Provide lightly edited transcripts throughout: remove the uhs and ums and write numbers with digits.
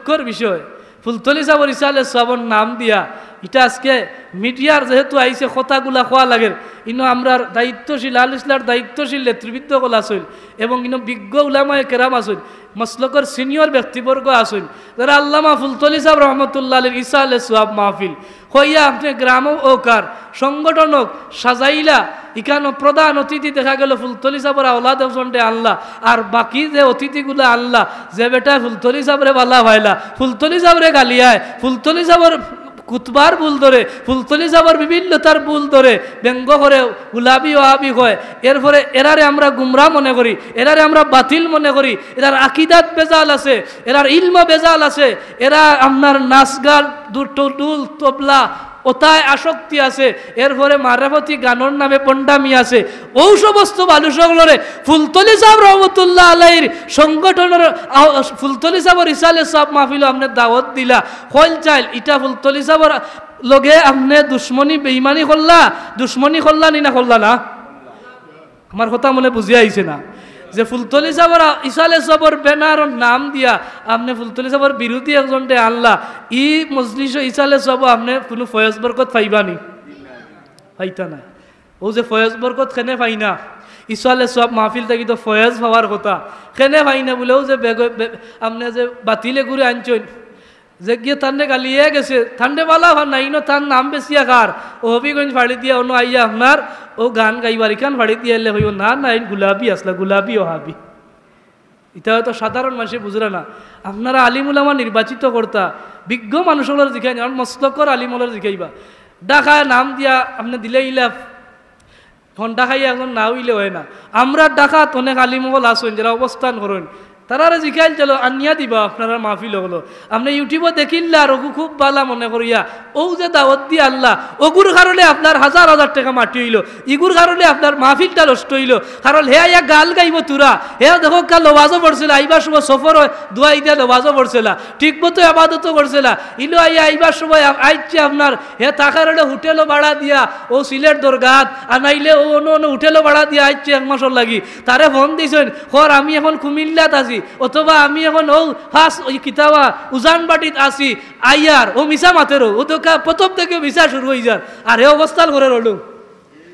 দুঃখের বিষয় ফুলতলি সাবর ইসালে সাবর নাম দিয়া এটা আজকে মিডিয়ার যেহেতু আইসে কথাগুলা খোয়া লাগে ইনো আমরা দায়িত্বশীল আল ইসলার দায়িত্বশীল নেতৃবৃন্দ কল আসইল এবং ইনো বিজ্ঞ উলামায়ে কেরাম আসইল মসলকর সিনিয়র ব্যক্তিবর্গ আসইল যারা আল্লামা ফুলতলি সাহেব রহমতুল্লাহ আলীর ইসালে সোয়াব মাহফিল হইয়া আপনি গ্রাম ওকার সংগঠনক সাজাইলা ইখানো প্রধান অতিথি দেখা গেল ফুলতলি সাহেবের আওলাদ হোসেনটে আনলা আর বাকি যে অতিথিগুলো আনলা যে বেটা ফুলতলি সাহেবরে বালা ভাইলা ফুলতলি সাহেবরে গালিয়ায় ফুলতলি সাহেবের কুতবার ভুল ধরে ফুলতলি সাহেবের বিভিন্নতার ভুল ধরে ব্যঙ্গ করে গুলাবি ওয়াবি হয় এরপরে এরারে আমরা গুমরা মনে করি এরারে আমরা বাতিল মনে করি এরার আকিদাত বেজাল আছে এরার ইলম বেজাল আছে এরা আপনার নাচ গান দুল তবলা ওতায় আসক্তি আছে এরপরে মারাফতি গানোর নামে পন্ডামি আছে ও সমস্ত মানুষগুলোরে ফুলতলি সাহেব রহমতুল্লাহ আলাইহির সংগঠনের ফুলতলি সাহেবের ইসালে সাহেব মাহফিল আপনি দাওয়াত দিলা কইল চাইল ইটা ফুলতলি সাহেবের লগে আপনি দুশ্মনী বেঈমানি করলা নি না করলা না আমার কথা মনে বুঝিয়ে আইছে না যে ফুলতলি সাহেবের ইসালে সাহেবের ব্যানার নাম দিয়া আপনি ফুলতলি সাহেবের বিরোধী একজনটে আনলা ই মজলিস ইসালে সাহেব আপনি কোনো ফয়েজ বরকত পাইবানি পাইতা না ও যে ফয়েজ বরকত খেনে পাই না ইসালে সাহেব মাহফিল থেকে তো ফয়েজ পাওয়ার কথা খেনে পাই না বলেও যে আপনি যে বাতিলে ঘুরে আনছেন যে গিয়ে তান্ডে গালিয়ে গেছে ঠান্ডে বালা ভার নাই নো তার নাম বেশিয়া কার ও হবিগঞ্জ ফাড়ি দিয়া অন্য আইয়া আপনার ও গান গাইবার ইখান ফাড়ি দিয়ে এলে হইব না না গুলাবি আসলা গুলাবি ও হাবি এটা হয়তো সাধারণ মানুষে বুঝলে না আপনারা আলিমুলামা নির্বাচিত কর্তা বিজ্ঞ মানুষগুলোর জিখাই যেমন মস্তকর আলিমুলার জিখাইবা ডাকায় নাম দিয়া আপনি দিলে ইলা ঘন্টা খাইয়া এখন না হইলে হয় না আমরা ডাকাত অনেক আলিমুল আসেন যারা অবস্থান করেন তারা জিখাইল চলো আনিয়া দিবা আপনারা মাহফিল হলো আপনি ইউটিউবে দেখিলে আর ওগু খুব বালা মনে করিয়া ও যে দাওয়াত দিয়ে আল্লাহ ওগুর কারণে আপনার হাজার হাজার টাকা মাটি হইল ইগুর কারণে আপনার মাহফিলটা নষ্ট হইল কারণ হে আইয়া গাল গাইব তুরা হে দেখো কাল নমাজও পড়ছিল আইবার সময় সফর হয় দোয়াই দিয়া নমাজও পড়ছিল ঠিক মতো আবাদতও করছিল ইলো আইয়া আইবার সময় আইছে আপনার হে তাকার হোটেলও ভাড়া দিয়া ও সিলেট দরগাত আনাইলে ও অন্য হোটেলও ভাড়া দিয়া আইছে এক মাসর লাগি তারে ফোন দিয়েছেন খর আমি এখন কুমিল্লাত আছি অথবা আমি এখন ও ফার্স্ট ওই কিতাবা উজান বাটিত আসি আইয়ার ও মিশা মাতেরও ও তো প্রথম থেকে মিশা শুরু হয়ে যার আর হে অবস্থান করে রলো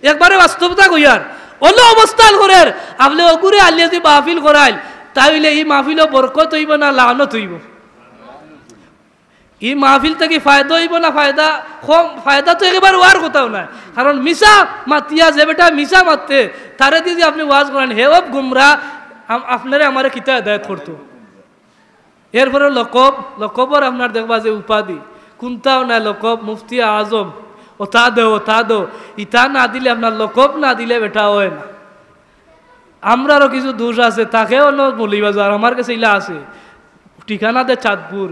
একবারে বাস্তবতা কইয়ার অন্য অবস্থান করে আপনি ওগুরে আলিয়া যে মাহফিল করাইল তাইলে এই মাহফিলও বরকত হইব না লানত হইব এই মাহফিল থেকে ফায়দা হইব না ফায়দা তো একেবারে ওয়ার কোথাও নাই কারণ মিশা মাতিয়া যে বেটা মিশা মারতে তারে দিয়ে আপনি ওয়াজ করেন হে গুমরা আপনারে আমার কিতা হেদায়ত করতো এরপরে লকবর আপনার দেখবা যে উপাধি কোনটাও নাই লকব মুফতি আজম ও তা দো ইটা না দিলে আপনার লকব না দিলে বেটা হয় না আমরারও কিছু দোষ আছে তাকেও বলিবা যার আমার কাছে ইলা আছে ঠিকানা দে চাঁদপুর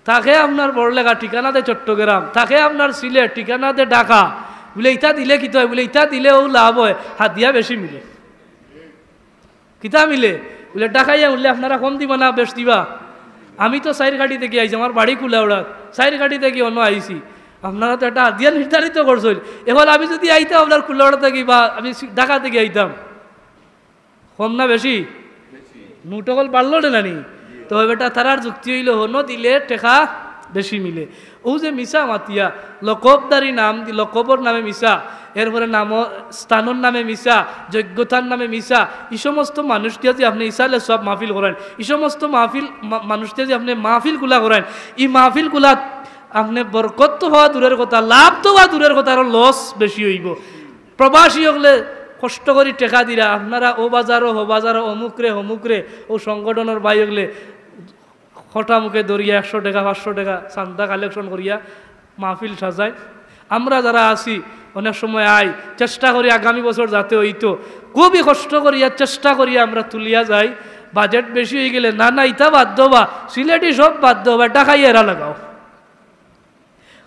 তাকে আপনার বড়লেখা ঠিকানা দে চট্টগ্রাম তাকে আপনার সিলেট ঠিকানা দে ঢাকা বলে ইটা দিলে কি হয় বলে ইটা দিলে ও লাভ হয় হাতিয়া বেশি মিলে কিতা মিলে বলে ডাকাইয়া উঠলে আপনারা কম দিবা না বেশ দিবা আমি তো সাইর ঘাটি থেকে আইছি আমার বাড়ি খুলে ওড়াত সাইর ঘাটি থেকে অন্য আইছি আপনারা তো একটা হাতিয়া নির্ধারিত করছেন এখন আমি যদি আইতাম আপনার খুলে ওড়া থেকে বা আমি ঢাকা থেকে আইতাম কম না বেশি নুটকল পারলো না নি তো বেটা তারার যুক্তি হইল হনো দিলে টেকা বেশি মিলে ও যে মিশা মাতিয়া লকবদারি নাম লকবর নামে মিশা এরপরে নাম স্থানের নামে মিশা যোগ্যতার নামে মিশা এই সমস্ত মানুষ দিয়ে যে আপনি ইসালে সব মাহফিল করেন এই সমস্ত মানুষ দিয়ে যে আপনি মাহফিলগুলা করেন এই মাহফিলগুলা আপনি বরকত তো হওয়া দূরের কথা লাভ তো হওয়া দূরের কথা আরো লস বেশি হইব প্রবাসী হলে কষ্ট করে টেকা দিরা আপনারা ও বাজারও অমুকরে ও সংগঠনের বাই হলে খটা মুখে দরিয়া 100 টাকা 500 টাকা চান্দা কালেকশন করিয়া মাহফিল সাজায় আমরা যারা আছি অনেক সময় চেষ্টা করি আগামী বছর যাতে হইতো খুবই কষ্ট করিয়া চেষ্টা করিয়া আমরা তুলিয়া যাই বাজেট বেশি হয়ে গেলে না ইটা বাধ্য বা সিলেটি সব বাধ্য বা টাকাই এরা লাগাও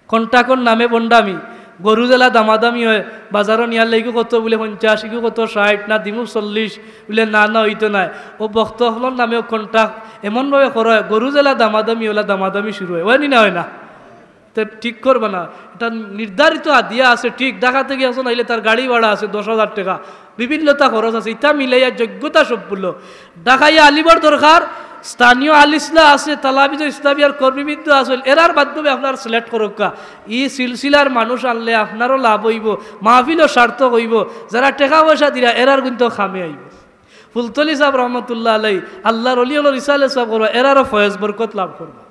কন্টাকর নামে বন্ডামি গরু জেলা দামাদামি হয় বাজারও নিয়ার লাগি কত বলে 50 ইগু কত 60 না দিমু 40 বলে না হইতো নাই ও বক্ত হলর নামেও কন্টাক এমনভাবে করা হয় গরু জেলা দামাদামি ওলা দামাদামি শুরু হয় না হয় না তো ঠিক করবে না এটা নির্ধারিত দিয়া আছে ঠিক ঢাকা থেকে আসুন আইলে তার গাড়ি ভাড়া আছে 10,000 টাকা বিভিন্নতা খরচ আছে ইটা মিলাইয়া যোগ্যতা সব বললো ঢাকাইয়া আলিবার দরকার স্থানীয় আলিসলা আছে, তালাবিজ ইসলামিয়ার কর্মীবৃন্দ আছে, এরার মাধ্যমে আপনার সিলেক্ট করুকা। ই সিলসিলার মানুষ আনলে আপনারও লাভ হইব, মাহফিলও সার্থক হইব, যারা টাকা পয়সা দিরা এরার কিন্তু খামে আইব। ফুলতলি সাহেব রহমতুল্লাহ আলাই আল্লাহর অলি হল রিসালে সব করবা, এরারও ফয়েজ বরকত লাভ করবা।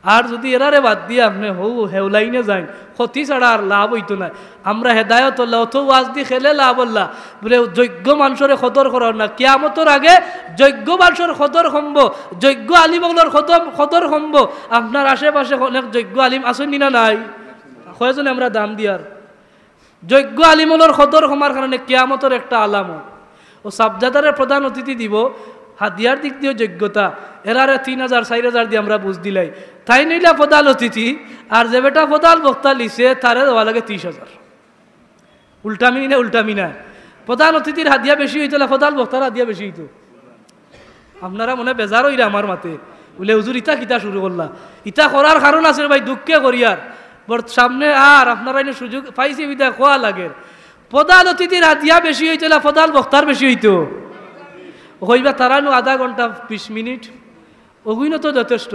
আর যদি এরারে বাদ দিয়ে আপনি হেউলাইনে যান, ক্ষতি ছাড়া আর লাভ হইতো না। আমরা হেদায়ত হল্লা অথ ওয়াজ দি খেলে লাভ হল্লা বলে যোগ্য মানুষের খদর করার না, কিয়ামতর আগে যোগ্য মানুষের খদর সম্ভ, যোগ্য আলিমগুলোর খদর সম্ভ। আপনার আশেপাশে অনেক যোগ্য আলিম আসেন না নাই, কয়জনে আমরা দাম দিয়ার যোগ্য আলিমগুলোর খদর সমার কারণে কিয়ামতর একটা আলামত। ও সাবজাদারের প্রধান অতিথি দিব, হাদিয়ার দিক দিয়েও যোগ্যতা, এরারে 3000 4000 দিয়ে আমরা বুঝ দিলাই। তাই নিলা প্রধান অতিথি, আর যে বেটা প্রধান বক্তা লিছে তারে দেওয়া লাগে 30,000। উল্টামি না উল্টামি না, প্রধান অতিথির হাদিয়া বেশি হইতো না, প্রধান বক্তার হাদিয়া বেশি হইতো। আপনারা মনে বেজার হইরা আমার মাতে বলে হুজুর ইটা কিতা শুরু করলা, ইটা করার কারণ আছে ভাই, দুঃখে করিয়ার সামনে আর আপনারা এনে সুযোগ পাইছে বিদা খোয়া লাগে। প্রধান অতিথির হাদিয়া বেশি হইতো না, প্রধান বক্তার বেশি হইতো। হইবা তারানো আধা ঘন্টা 20 মিনিট, ওগুইন তো যথেষ্ট।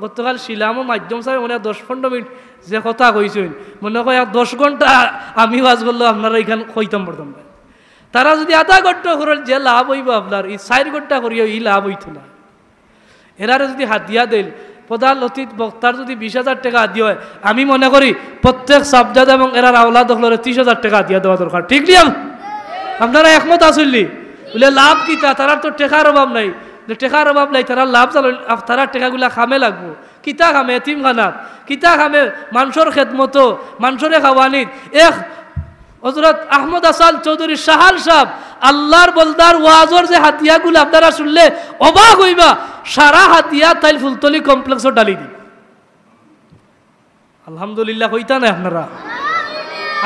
গতকাল শিলামও মাধ্যম সাহেব মনে 10-15 মিনিট যে কথা কইছেন, মনে হয় 10 ঘন্টা আমি ওয়াজ করলো আপনারা এখানে কইতাম পড়তাম। তারা যদি আধা ঘন্টা করেন যে লাভ হইব আপনার, এই 4 ঘন্টা করিয়া এই লাভ হইতো না। এরারে যদি হাদিয়া দেন, প্রধান অতিথি বক্তার যদি 20,000 টাকা হাদিয়া হয়, আমি মনে করি প্রত্যেক সাবজাদ এবং এরার আওলাদ হলে 30,000 টাকা হাদিয়া দেওয়া দরকার। ঠিক নিয়ম? আপনারা একমত আসলি বলে লাভ কিতা, তারার তো টেকার অভাব নাই, টেকার অভাব নাই, তারা লাভ চাল, তারা টেকাগুলা খামে লাগবো। কিতা খামে? এতিম খানাত। কিতা খামে? মানুষের খেদমত, মানুষরে খাওয়ানিত। হযরত আহমদ হাসান চৌধুরী শাহাল সাহেব আল্লাহর বলদার ওয়াজর যে হাতিয়াগুলো আপনারা শুনলে অবাক হইবা, সারা হাতিয়া তাই ফুলতলি কমপ্লেক্সও ডালি দি। আলহামদুলিল্লাহ কইতা না আপনারা?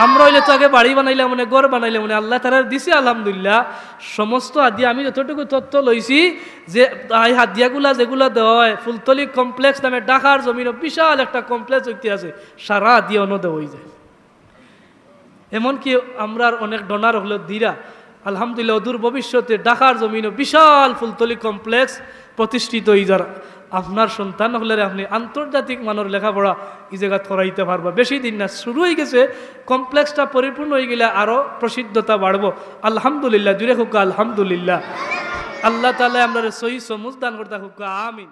আমরা হইলে তো আগে বাড়ি বানাইলাম মনে, ঘর বানাইলাম মনে, আল্লাহ তারা দিছে আলহামদুলিল্লাহ। সমস্ত হাদিয়া আমি যতটুকু তথ্য লইছি যে এই হাদিয়াগুলা যেগুলো দেওয়া হয় ফুলতলি কমপ্লেক্স নামে ঢাকার জমিন বিশাল একটা কমপ্লেক্স হইতে আছে, সারা হাদিয়া অন্য দেওয়া হয়ে যায়। এমনকি আমরা অনেক ডোনার হলো দিরা আলহামদুলিল্লাহ অদূর ভবিষ্যতে ঢাকার জমিনে বিশাল ফুলতলি কমপ্লেক্স প্রতিষ্ঠিত হয়ে যার। আপনার সন্তান হলে আপনি আন্তর্জাতিক মানের লেখাপড়া এই জায়গা করাইতে পারবা। বেশি দিন না, শুরু হয়ে গেছে, কমপ্লেক্সটা পরিপূর্ণ হয়ে গেলে আরও প্রসিদ্ধতা বাড়বো। আলহামদুলিল্লাহ, জুড়ে হোক আলহামদুলিল্লাহ। আল্লাহ তাআলা আমরা সহি সমুজ দান করতে হোক, আমিন।